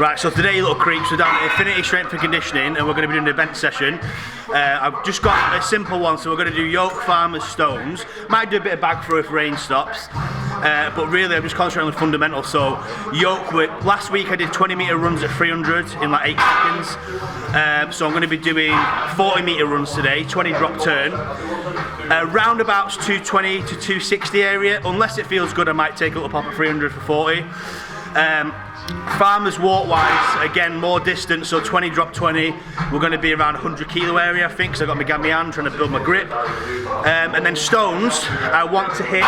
Right, so today, little creeps, we're down at Infinity Strength and Conditioning and we're going to be doing an event session. I've just got a simple one, so we're going to do yoke, farmers, stones. Might do a bit of bag throw if rain stops. But really I'm just concentrating on the fundamentals. So yoke, last week I did 20-metre runs at 300 in like 8 seconds. So I'm going to be doing 40-metre runs today, 20 drop turn. Roundabouts 220 to 260 area. Unless it feels good, I might take a little pop at 300 for 40. Farmers walk wise, again more distance, so 20 drop 20. We're going to be around 100 kilo area, I think, because I've got my gammy hand trying to build my grip. And then stones, I want to hit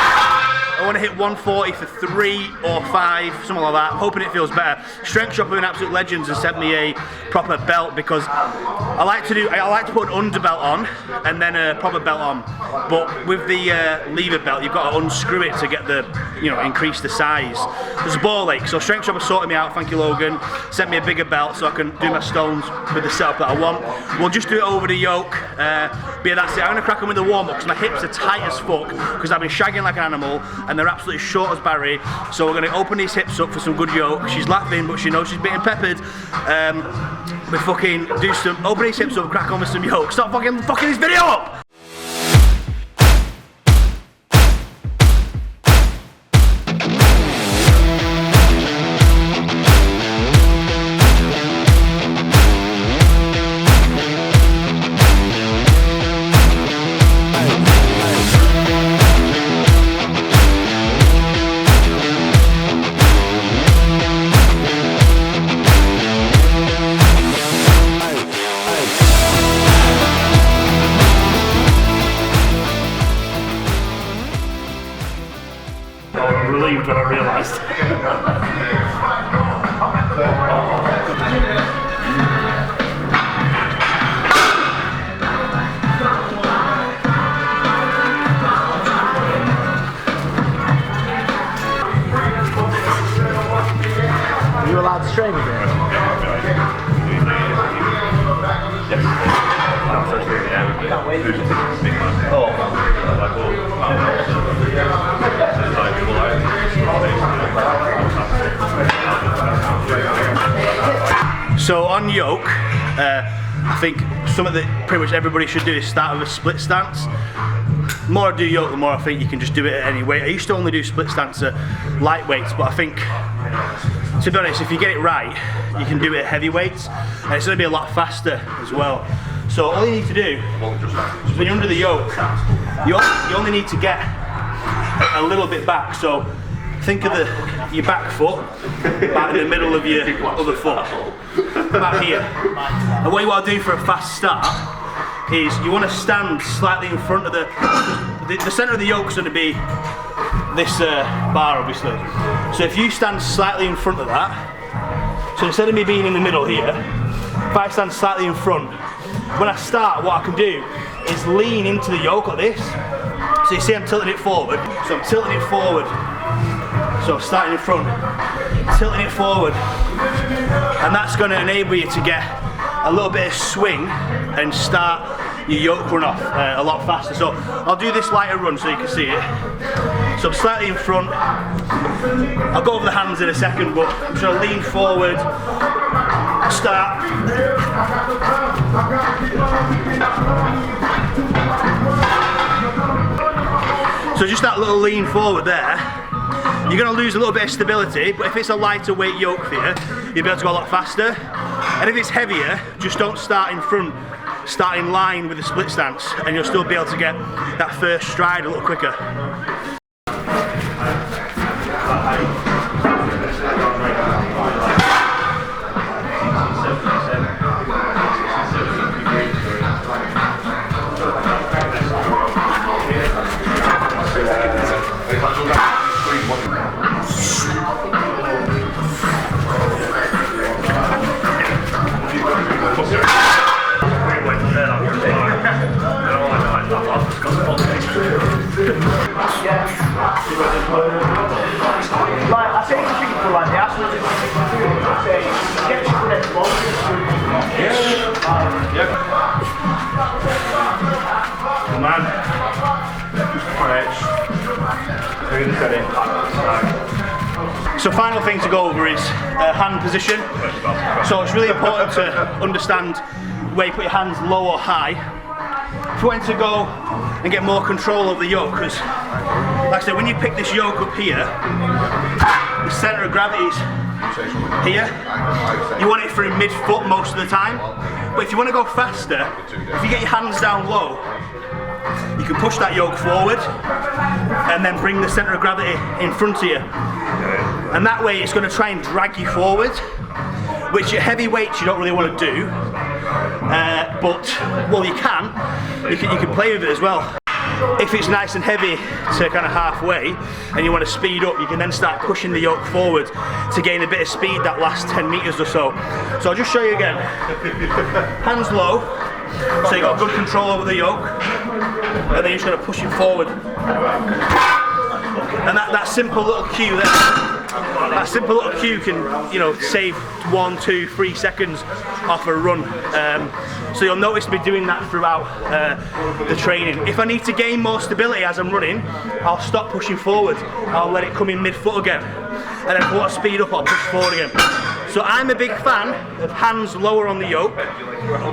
140 for 3 or 5, something like that. I'm hoping it feels better. Strength Shop have been absolute legends and sent me a proper belt because I like to put an underbelt on and then a proper belt on. But with the lever belt, you've got to unscrew it to get the, increase the size. There's a ball ache, so Strength Shop has sorted me out. Thank you, Logan. Sent me a bigger belt so I can do my stones with the setup that I want. We'll just do it over the yoke. But yeah, that's it. I'm gonna crack on with the warm up because my hips are tight as fuck because I've been shagging like an animal. And they're absolutely short as Barry, so we're going to open these hips up for some good yoke. She's laughing, but she knows she's being peppered. We fucking open these hips up, crack on with some yoke. Stop fucking this video up! Relieved when I realised. Are you allowed to stream again? Yes. I can't wait. So on yoke, I think something that pretty much everybody should do is start with a split stance. The more I do yoke, the more I think you can just do it at any weight. I used to only do split stance at light weights, but I think, to be honest, if you get it right, you can do it at heavy weights, and it's going to be a lot faster as well. So all you need to do is when you're under the yoke, you only need to get a little bit back. So think of your back foot back in the middle of your other foot, about here. And what you want to do for a fast start is you want to stand slightly in front of the centre of the yoke is going to be this bar, obviously. So if you stand slightly in front of that, so instead of me being in the middle here, if I stand slightly in front, when I start, what I can do is lean into the yoke like this. So you see I'm tilting it forward, so I'm tilting it forward. So starting in front, tilting it forward, and that's going to enable you to get a little bit of swing and start your yoke run off a lot faster. So I'll do this lighter run so you can see it. So I'm slightly in front. I'll go over the hands in a second, but I'm just going to lean forward, start. So just that little lean forward there. You're going to lose a little bit of stability, but if it's a lighter weight yoke for you, you'll be able to go a lot faster. And if it's heavier, just don't start in front, start in line with the split stance, and you'll still be able to get that first stride a little quicker. I say to people like the athletes, say, get your next ball. Come on. So final thing to go over is hand position. So it's really important to understand where you put your hands, low or high. If you want to go and get more control of the yoke, because like I said, when you pick this yoke up here, the centre of gravity is here. You want it through mid-foot most of the time. But if you want to go faster, if you get your hands down low, you can push that yoke forward and then bring the centre of gravity in front of you. And that way it's going to try and drag you forward, which at heavy weights you don't really want to do. But, well, you can play with it as well. If it's nice and heavy to kind of halfway and you want to speed up, you can then start pushing the yoke forward to gain a bit of speed that last 10 metres or so. So I'll just show you again. Hands low, so you've got good control over the yoke, and then you're just going to push it forward. And that simple little cue there, that simple little cue can, you know, save 1, 2, 3 seconds off a run. So you'll notice me doing that throughout the training. If I need to gain more stability as I'm running, I'll stop pushing forward. I'll let it come in mid-foot again. And then if I want to speed up, I'll push forward again. So I'm a big fan of hands lower on the yoke,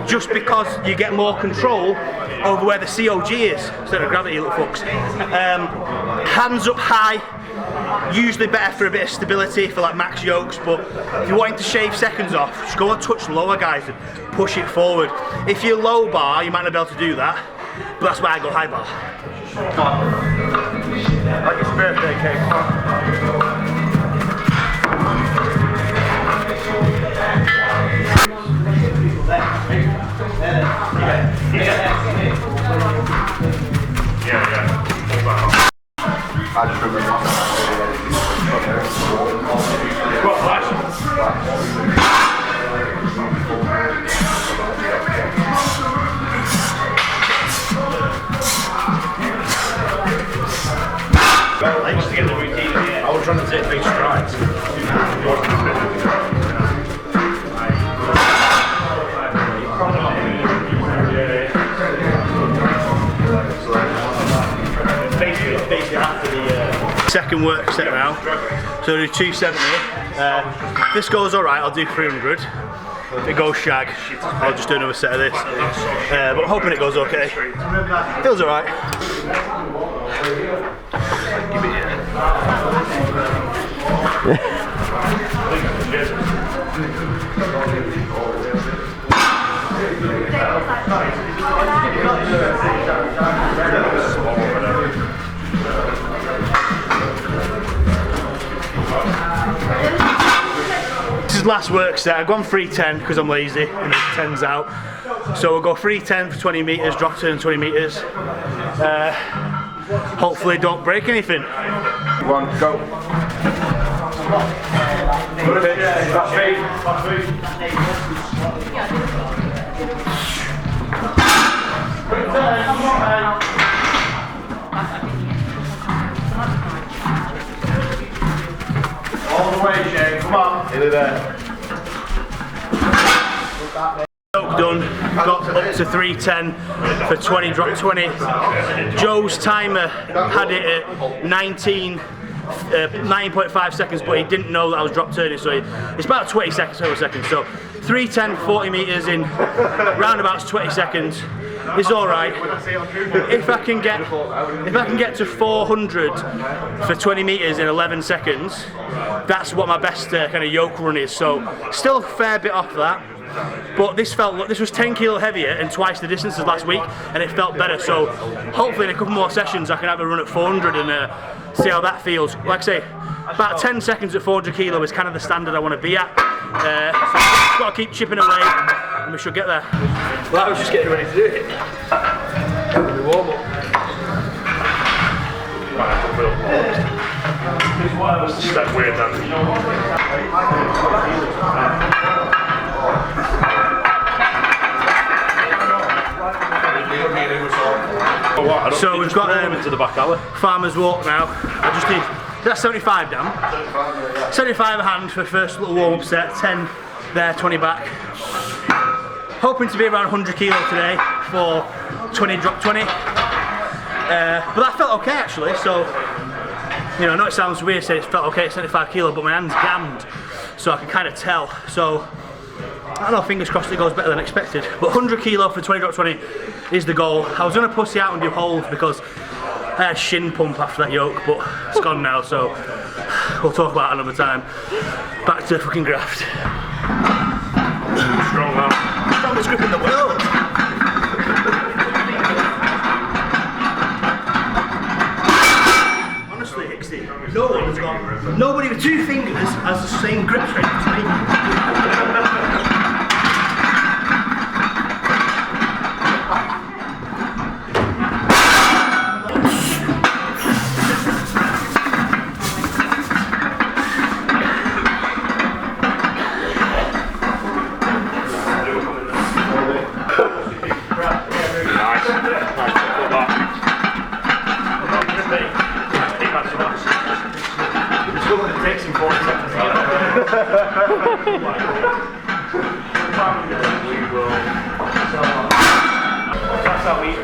just because you get more control over where the COG is, instead of gravity, you little fucks. Hands up high, usually better for a bit of stability for like max yokes, but if you're wanting to shave seconds off, just go a touch lower, guys, and push it forward. If you're low bar, you might not be able to do that, but that's why I go high bar. Like it's birthday cake. I was trying to take big strides. Basically after the second work set now, so I do 270. This goes alright, I'll do 300. If it goes shag, I'll just do another set of this. But I'm hoping it goes okay. Feels alright. This is last work set. I've gone 310 because I'm lazy and the 10's out. So we'll go 310 for 20 metres, drop turn 20 metres. Hopefully don't break anything. 1, go. All the way, Shane, come on. Nearly there. Yoke done, got up to 310 for 20, drop 20. Joe's timer had it at 9.5 seconds, but he didn't know that I was drop turning, so it's about 20 seconds, so 310, 40 metres in roundabouts 20 seconds is alright. If I can get to 400 for 20 metres in 11 seconds, that's what my best kind of yoke run is, so still a fair bit off that. But this was 10 kilo heavier and twice the distance as last week, and it felt better. So hopefully in a couple more sessions I can have a run at 400 and see how that feels. Like I say, about 10 seconds at 400 kilo is kind of the standard I want to be at. So just got to keep chipping away, and we should get there. Well, I was just getting ready to do it. Warm up. Step weird then. So we've got into the back alley. Farmer's Walk now. I just need, that's 75 down. 75 a hand for first little warm-up set, 10 there, 20 back. Hoping to be around 100 kilo today for 20 drop 20. But that felt okay actually, so You know, I know it sounds weird saying it felt okay at 75 kilo, but my hand's gammed, so I can kind of tell. So, I don't know, fingers crossed it goes better than expected. But 100 kilo for 20 drop 20 is the goal. I was going to pussy out and do holds because I had shin pump after that yoke, but it's gone now, so we'll talk about it another time. Back to fucking graft. Strongman. Strongest grip in the world. Honestly, Hixxy, no one's got, nobody with 2 fingers has the same grip strength as me.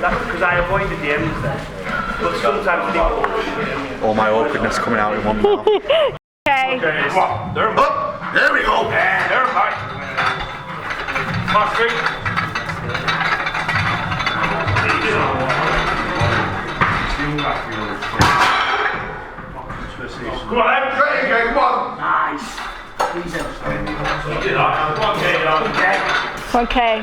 That's because I avoided the ends there. But sometimes people... All my awkwardness coming out in one mouth. Okay. Come on, they're Oh, there we go. they're back. Last 3. Come on, Em. Come on. Nice. You did that. Come on, Kate. Okay.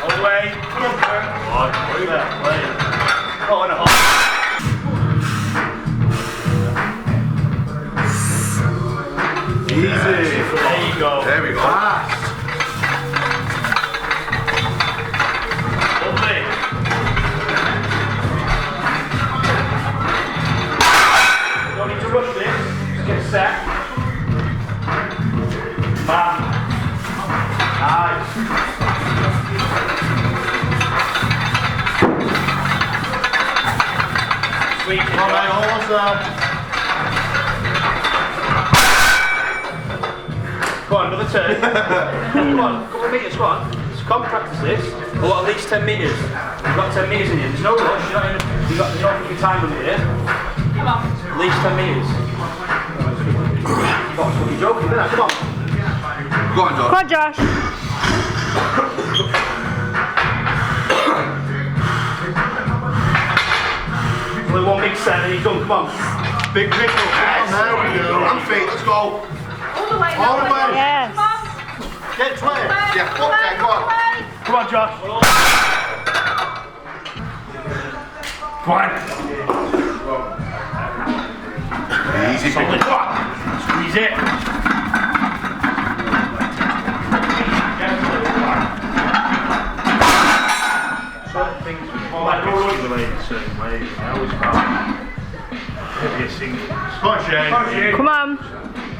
All the way. Come on, Oh, and a hop. Easy. There you go. There we go. Lovely. Don't need to rush this. Just get set. Bam. Nice. Sweet. Come on, mate, almost there. Go on, another turn. Come on, a couple of metres, go on. Come practice this. But at least 10 metres. You've got 10 metres in you. There's no rush. You've got no fucking time limit here. Come on. At least 10 metres. You're fucking joking, isn't it? Come on. Go on, John. Come on, Josh. Only one big set and he's done. Come on. Big pickle. Yes. There we go. And feet, let's go. All the way. All the way. Yes. Come on. Get 20. Yeah, up there, go on. Come on, Josh. Come on. Easy, Solid. pickle. Come on. Squeeze it. Certain things with related certain ways. I always found heavier singles. Come on, Shane. Come on.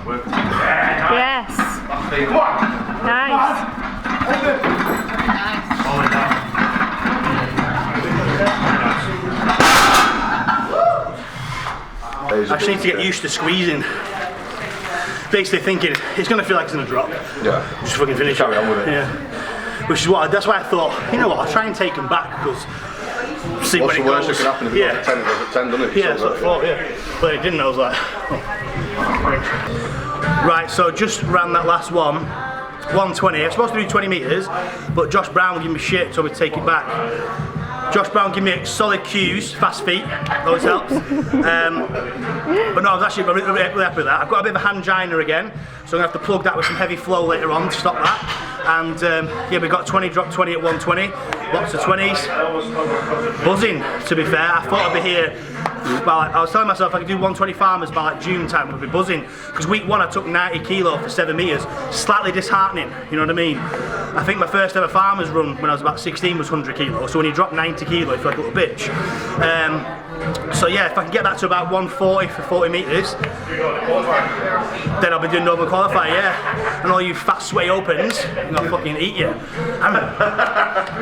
Work together. Yes. Come on. Nice. Solid now. I just need to get used to squeezing. Basically thinking it's going to feel like it's going to drop. Yeah. Just fucking finish Carry on with it. Yeah. Which is what, that's why I thought, you know what, I'll try and take him back because see What's when the it worst goes. that can happen if it Yeah. goes at 10, it goes at 10, doesn't it? Yeah, that's what I thought, yeah. But it didn't, I was like, oh. Right, so just ran that last one. 120. I'm supposed to do 20 metres, but Josh Brown gave me shit, so we take it back. Josh Brown gave me solid cues, fast feet, always helps. But no, I was actually really happy with that. I've got a bit of a angina again, so I'm going to have to plug that with some heavy flow later on to stop that. And yeah, we got 20, drop 20 at 120, lots of 20s. Buzzing, to be fair. I thought I'd be here by like, I was telling myself I could do 120 farmers by like June time, I'd be buzzing. Because week 1 I took 90 kilo for 7 metres, slightly disheartening, you know what I mean? I think my first ever farmers run when I was about 16 was 100 kilo, so when you drop 90 kilo you feel like a little bitch. So yeah, if I can get that to about 140 for 40 metres, then I'll be doing normal qualifier, yeah. And all you fat sweaty opens, I'm gonna fucking eat you.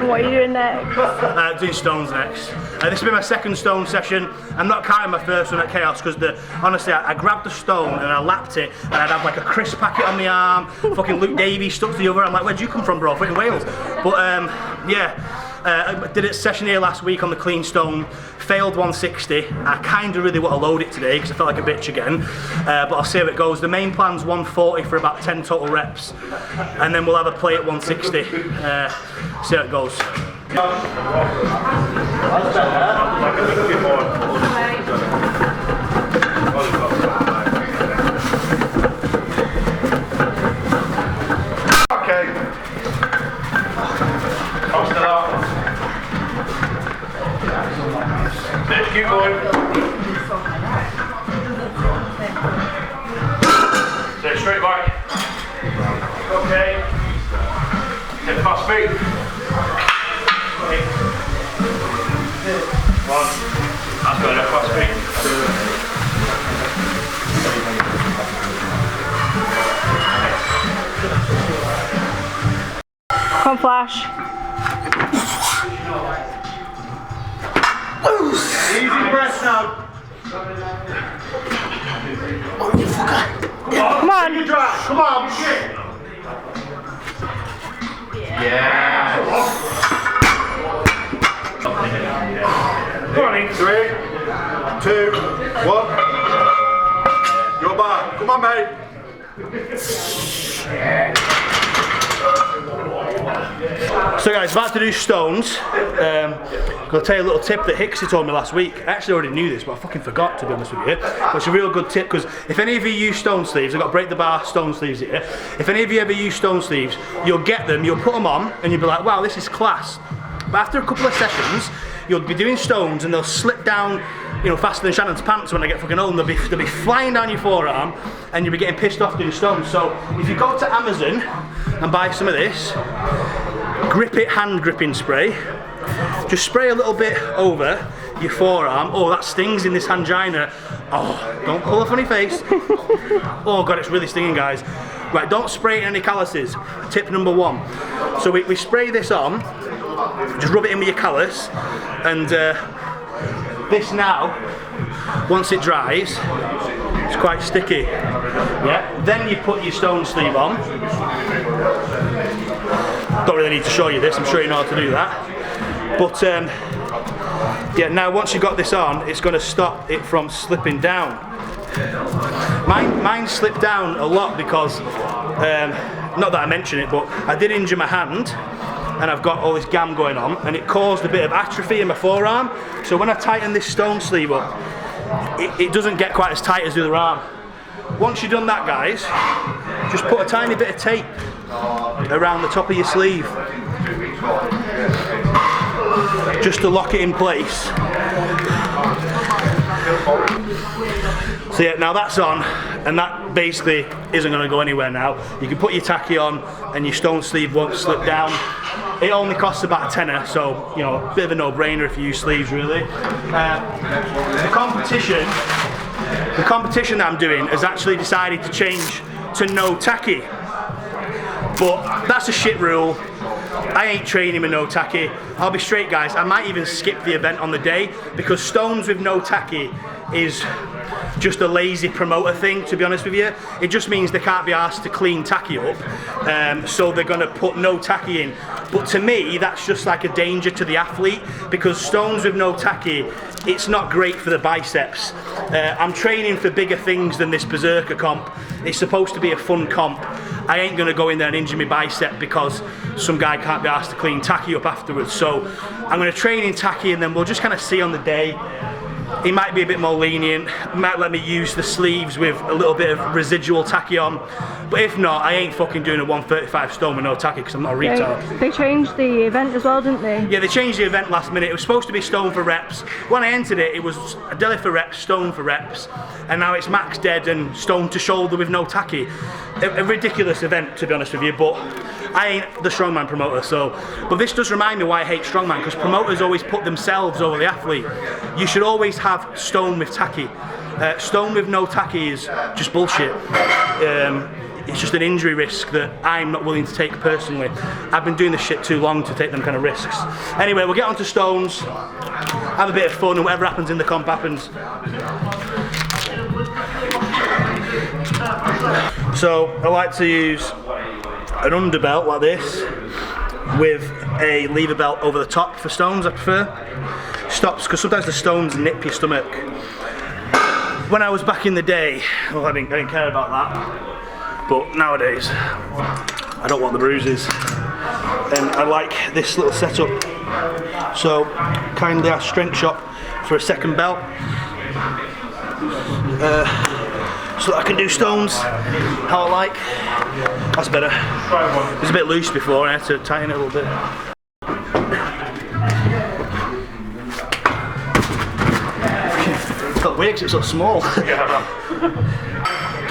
What are you doing next? Doing stones next. This will be my second stone session. I'm not counting my first one at Chaos because honestly, I grabbed the stone and I lapped it and I'd have like a crisp packet on my arm, fucking Luke Davies stuck to the other. I'm like, where'd you come from, bro? From Wales. But yeah, Did a session here last week on the clean stone, failed 160. I kind of really want to load it today because I felt like a bitch again, but I'll see how it goes. The main plan's 140 for about 10 total reps, and then we'll have a play at 160. See how it goes. Okay. I'm still out. Keep going. Stay straight back. Okay. Hit the fast feet. One. That's good, fast feet. Come on, Flash. Easy press now. Come on. Come on. Yeah. Come on in. 3, 2, 1. You're back. Come on, mate. So guys, about to do stones. I'll tell you a little tip that Hixxy told me last week. I actually already knew this, but I fucking forgot, to be honest with you. But it's a real good tip, because if any of you use stone sleeves, I've got break the bar stone sleeves here. If any of you ever use stone sleeves, you'll get them, you'll put them on, and you'll be like, wow, this is class. But after a couple of sessions, you'll be doing stones, and they'll slip down, you know, faster than Shannon's pants when I get fucking old, and they'll be flying down your forearm, and you'll be getting pissed off doing stones. So if you go to Amazon and buy some of this, Grip It hand gripping spray, just spray a little bit over your forearm. Oh, that stings in this angina. Oh, don't pull a funny face. Oh god, it's really stinging, guys. Right, don't spray it in any calluses. Tip number 1. So we spray this on, just rub it in with your callus, and this now, once it dries, it's quite sticky. Yeah. Then you put your stone sleeve on. Don't really need to show you this, I'm sure you know how to do that. But yeah, now once you've got this on, it's going to stop it from slipping down. Mine slipped down a lot because, not that I mention it, but I did injure my hand, and I've got all this gam going on, and it caused a bit of atrophy in my forearm. So when I tighten this stone sleeve up, it doesn't get quite as tight as the other arm. Once you've done that, guys, just put a tiny bit of tape around the top of your sleeve, just to lock it in place. So yeah, now that's on, and that basically isn't going to go anywhere now. You can put your tacky on, and your stone sleeve won't slip down. It only costs about a tenner, so you know, a bit of a no-brainer if you use sleeves, really. The competition that I'm doing has actually decided to change to no tacky, but that's a shit rule. I ain't training with no tacky. I'll be straight, guys, I might even skip the event on the day, because stones with no tacky is just a lazy promoter thing, to be honest with you. It just means they can't be asked to clean tacky up, so they're going to put no tacky in. But to me, that's just like a danger to the athlete, because stones with no tacky, it's not great for the biceps. I'm training for bigger things than this berserker comp. It's supposed to be a fun comp. I ain't going to go in there and injure my bicep because some guy can't be asked to clean tacky up afterwards. So I'm going to train in tacky, and then we'll just kind of see on the day. He might be a bit more lenient, might let me use the sleeves with a little bit of residual tacky on, but if not, I ain't fucking doing a 135 stone with no tacky, because I'm not a retard. They changed the event as well, didn't they? Yeah, they changed the event last minute. It was supposed to be stone for reps. When I entered it, it was a deli for reps, stone for reps, and now it's max dead and stone to shoulder with no tacky. A ridiculous event, to be honest with you, but I ain't the strongman promoter, so. But this does remind me why I hate strongman, because promoters always put themselves over the athlete. You should always have stone with tacky. Stone with no tacky is just bullshit. It's just an injury risk that I'm not willing to take personally. I've been doing this shit too long to take them kind of risks. Anyway, we'll get on to stones, have a bit of fun, and whatever happens in the comp happens. So I like to use an underbelt like this with a lever belt over the top for stones, I prefer. Stops, because sometimes the stones nip your stomach. When I was back in the day, well, I didn't care about that. But nowadays, I don't want the bruises. And I like this little setup. So, kindly ask Strength Shop for a second belt. So that I can do stones how I like. That's better. It was a bit loose before, I had to tighten it a little bit. It's got weird because it's so small. Get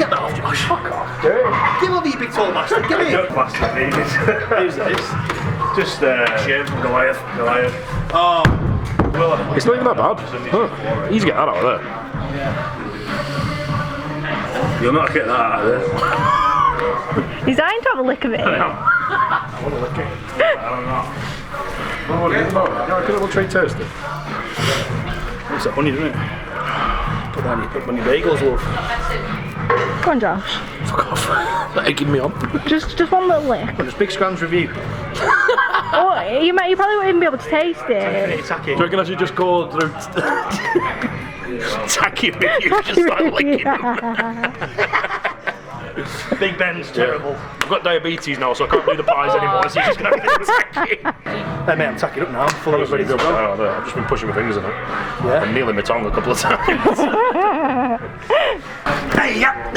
that off, Josh. Fuck off. Give over, you big tall bastard. Give me. Who's this? Just Goliath. Oh, Well, It's not even that bad. Huh. Easy to get that out of there. you'll not get that out of there. He's dying to have a lick of it. I want to lick it. I don't know. What are you about? You reckon it'll trade tasty? it's that honey, isn't it? Put that on your bagels, love. Go on, Josh. Fuck off. That egging me on. Just one little lick. Just Big Scram's review. Oh, you probably wouldn't even be able to taste it. It's tacky. Do you reckon I should just go through tacky with you, just start licking them? Big Ben's terrible. I've got diabetes now, so I can't do the pies anymore, so you're just going to have to tacky. Hey mate, I'm tacking up now. I'm fully ready to go. I've just been pushing my fingers in it. Yeah. And kneeling my tongue a couple of times. Hey, yeah.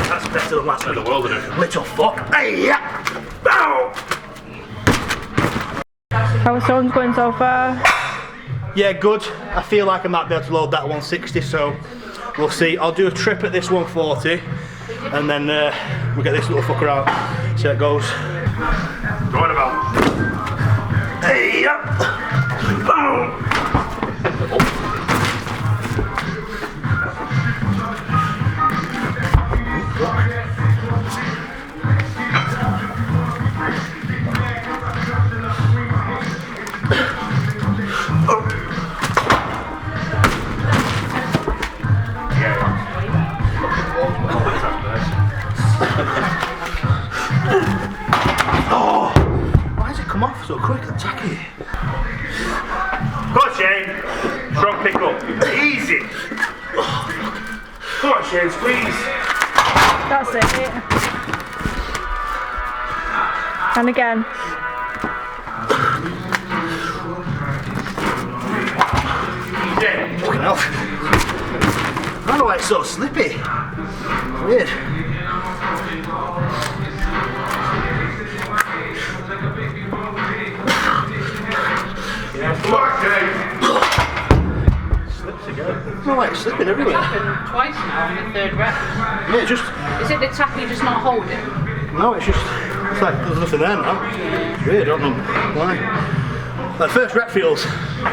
That's better than last week. The world of it. Little fuck. Hey, yeah. Bow. How are stones going so far? Yeah, good. I feel like I might be able to load that 160, so we'll see. I'll do a trip at this 140, and then we'll get this little fucker out. See how it goes. Right about. Hey, yeah. Bow. Oh, why does it come off so quick and tacky? Go on, Shane. Strong pick up. Easy. Go on, Shane, squeeze. That's it. And again. Easy. Fucking hell. I don't know why it's so slippy. Weird. Come on, Shane. Slips again. I don't know why it's slipping everywhere. Happened twice now on the third rep. Yeah, just, Is it the tacky just not holding? no, it's just, it's like there's nothing there now. It's weird, I don't know why. Like first rep feels,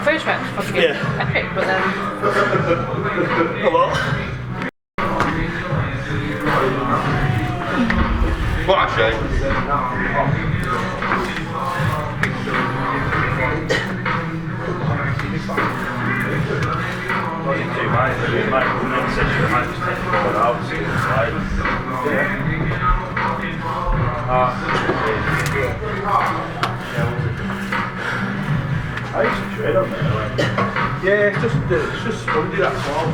First rep's fucking Yeah. epic, but then oh well. Come on, Shane. I used to trade on there. Yeah, it's just spongy, that's all.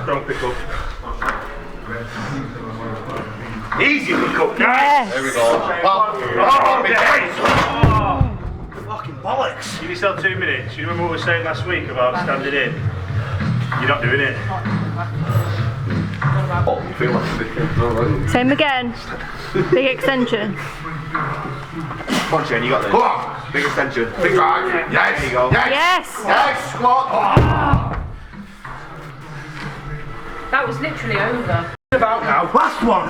Strong pick up. Easy pick up. Nice. Yes. There we go. Oh, nice. Fucking bollocks. Give yourself 2 minutes. You remember what we were saying last week about standing in? You're not doing it. Oh, you feel like it. Same again. Big extension. Come on, Shane, you got this. Come on. Big extension. Big drive. Yes. There you go. Yes. Yes, squat. that was literally over. About now. Last one.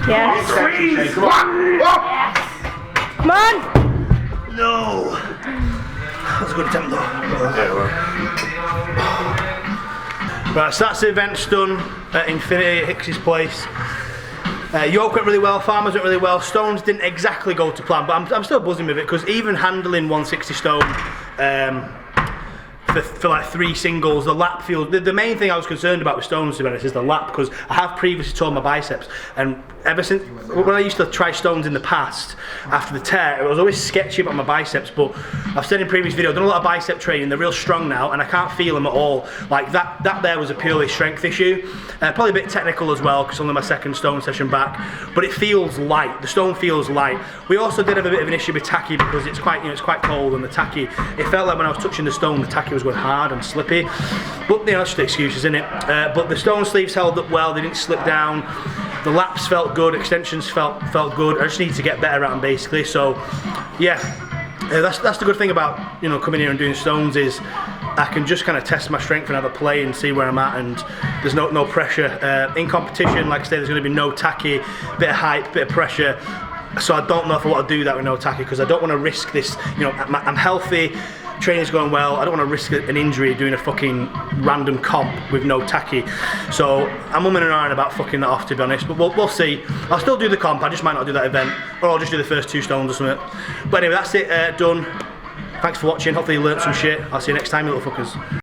Yes. Shane, come on. Come on. No. That was a good attempt though. Right, so that's the events done at Infinity at Hixxy's place. Yoke went really well, Farmers went really well, Stones didn't exactly go to plan, but I'm still buzzing with it because even handling 160 stone for like 3 singles. The lap feels, the main thing I was concerned about with stones, to be honest, is the lap, because I have previously torn my biceps, and ever since, when I used to try stones in the past, after the tear, it was always sketchy about my biceps, but I've said in previous videos, I've done a lot of bicep training, they're real strong now, and I can't feel them at all. Like that there was a purely strength issue, probably a bit technical as well, because only my second stone session back, but it feels light, the stone feels light. We also did have a bit of an issue with tacky, because it's quite, it's quite cold, and the tacky, it felt like when I was touching the stone, the tacky was going hard and slippy, but that's just excuses, isn't it? But the stone sleeves held up well, they didn't slip down, the laps felt good, extensions felt good. I just need to get better at them, basically. So yeah, that's the good thing about coming here and doing stones, is I can just kind of test my strength and have a play and see where I'm at, and there's no pressure. In competition, like I say, there's going to be no tacky, bit of hype, bit of pressure. So I don't know if I want to do that with no tacky, because I don't want to risk this. I'm healthy, training's going well, I don't want to risk an injury doing a fucking random comp with no tacky. So I'm umming and ahhing about fucking that off, to be honest, but we'll see. I'll still do the comp, I just might not do that event, or I'll just do the first 2 stones or something. But anyway, that's it, done. Thanks for watching, hopefully you learnt some shit. I'll see you next time, you little fuckers.